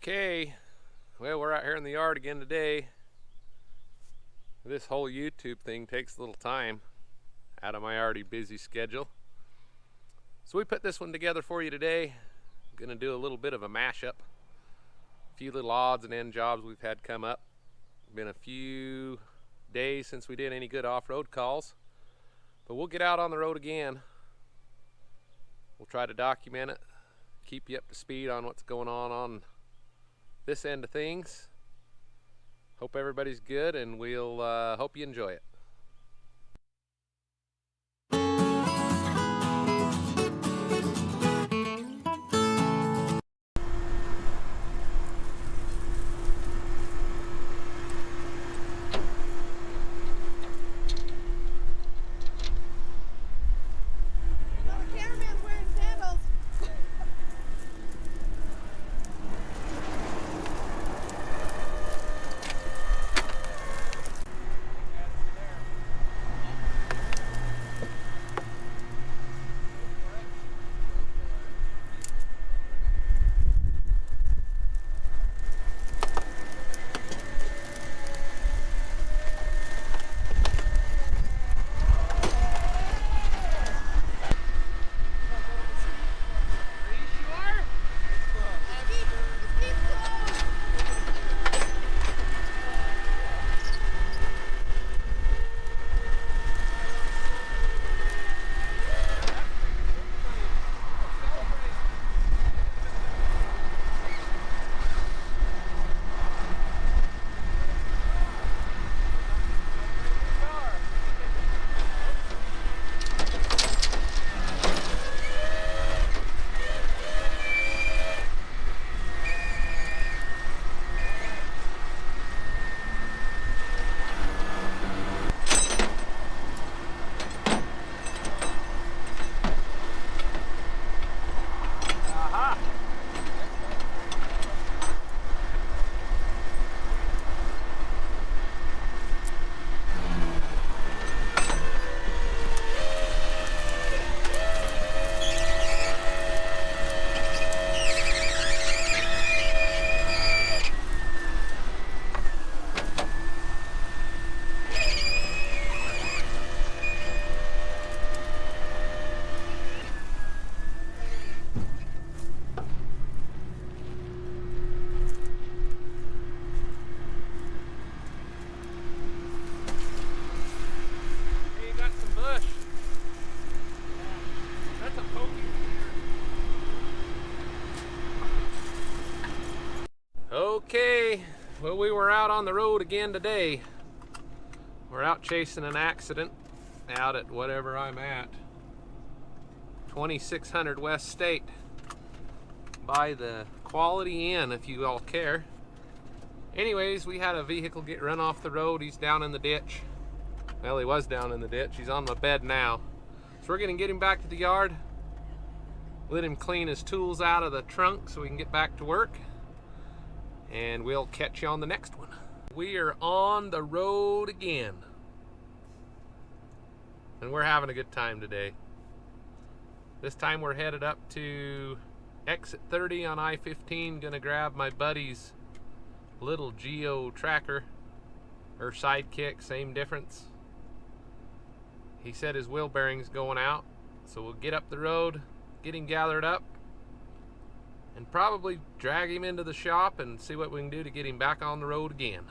Okay, well, we're out here in the yard again today. This whole YouTube thing takes a little time out of my already busy schedule. So we put this one together for you today. I'm gonna do a little bit of a mashup. A few little odds and end jobs we've had come up. Been a few days since we did any good off-road calls, but we'll get out on the road again. We'll try to document it, keep you up to speed on what's going on this end of things. Hope everybody's good, and we'll hope you enjoy it. Okay, well, we were out on the road again today. We're out chasing an accident out at whatever I'm at, 2600 West State, by the Quality Inn, if you all care. Anyways, we had a vehicle get run off the road. He's down in the ditch. Well, he was down in the ditch. He's on my bed now. So we're gonna get him back to the yard, let him clean his tools out of the trunk so we can get back to work, and we'll catch you on the next one. We are on the road again, and we're having a good time today. This time we're headed up to exit 30 on I-15. Gonna grab my buddy's little Geo tracker, or sidekick, same difference. He said his wheel bearing's going out, so we'll get up the road, get him gathered up, and probably drag him into the shop and see what we can do to get him back on the road again.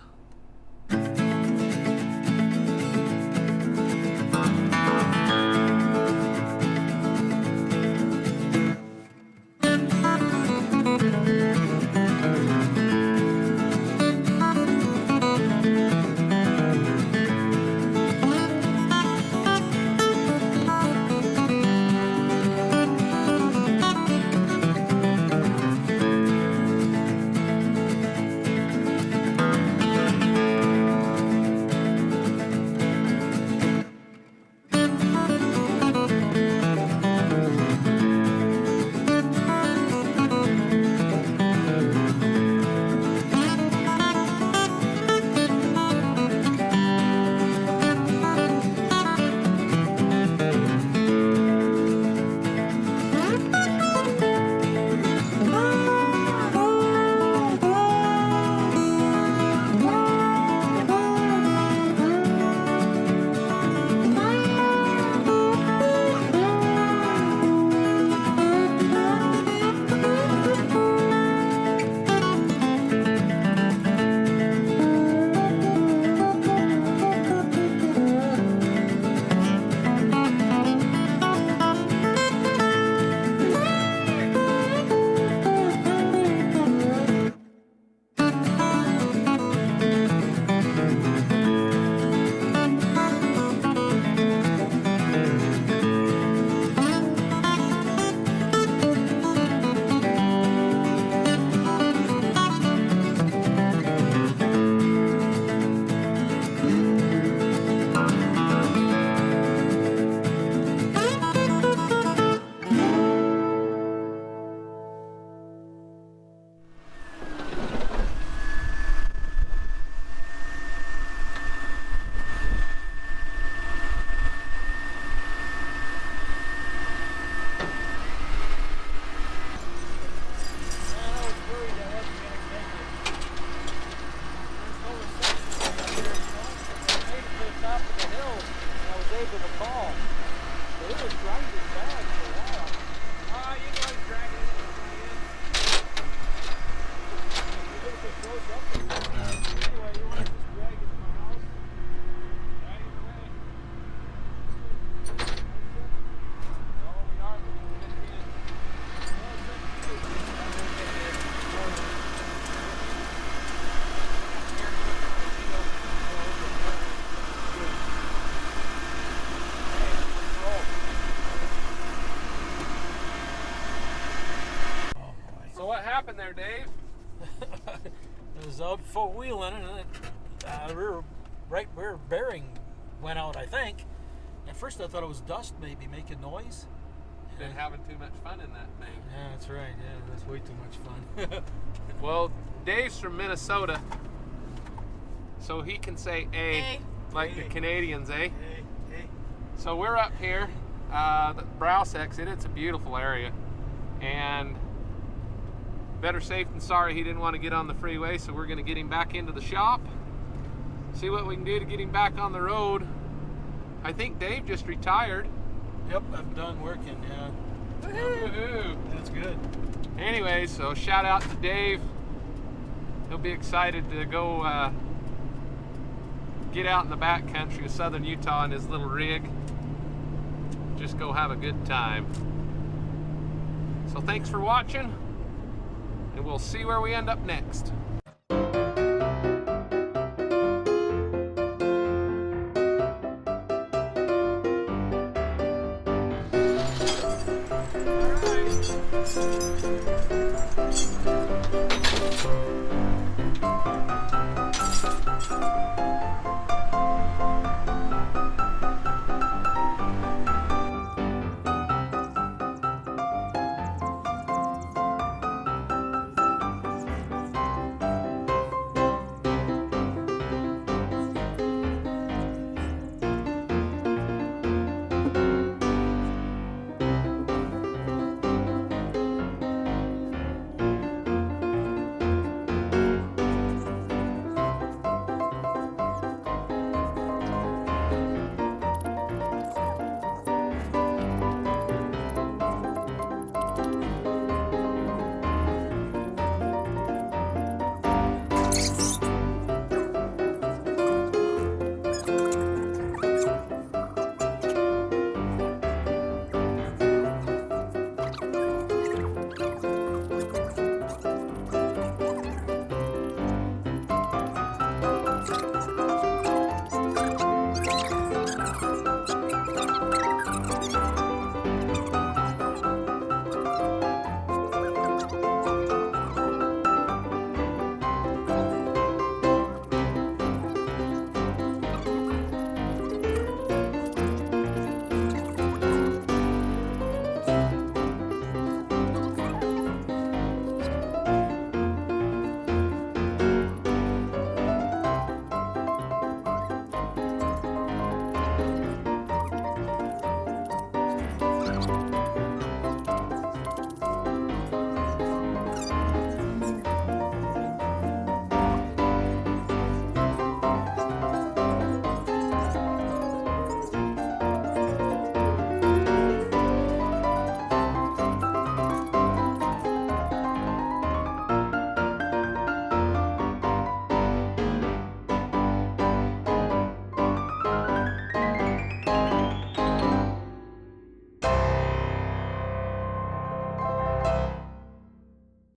tall. But it was grinding bad for a while. You know he's dragging it in the front end. Even if it goes up a little bit. Anyway, you want to just drag it to my house? Drag it away. No, we are, but we can get in. So what happened there, Dave? It was out full wheeling, and rear bearing went out, I think. At first I thought it was dust maybe making noise. Been having too much fun in that thing. Yeah, that's right. Yeah, that's way too much fun. Well, Dave's from Minnesota, so he can say A, like the Canadians, eh? Hey. So we're up here, the Browse exit. It's a beautiful area, and better safe than sorry he didn't want to get on the freeway, so we're going to get him back into the shop, see what we can do to get him back on the road. I think Dave just retired. Yep, I'm done working, yeah. Woohoo! That's good. Anyway, so shout out to Dave. He'll be excited to go get out in the back country of southern Utah in his little rig. Just go have a good time. So thanks for watching, and we'll see where we end up next. All right.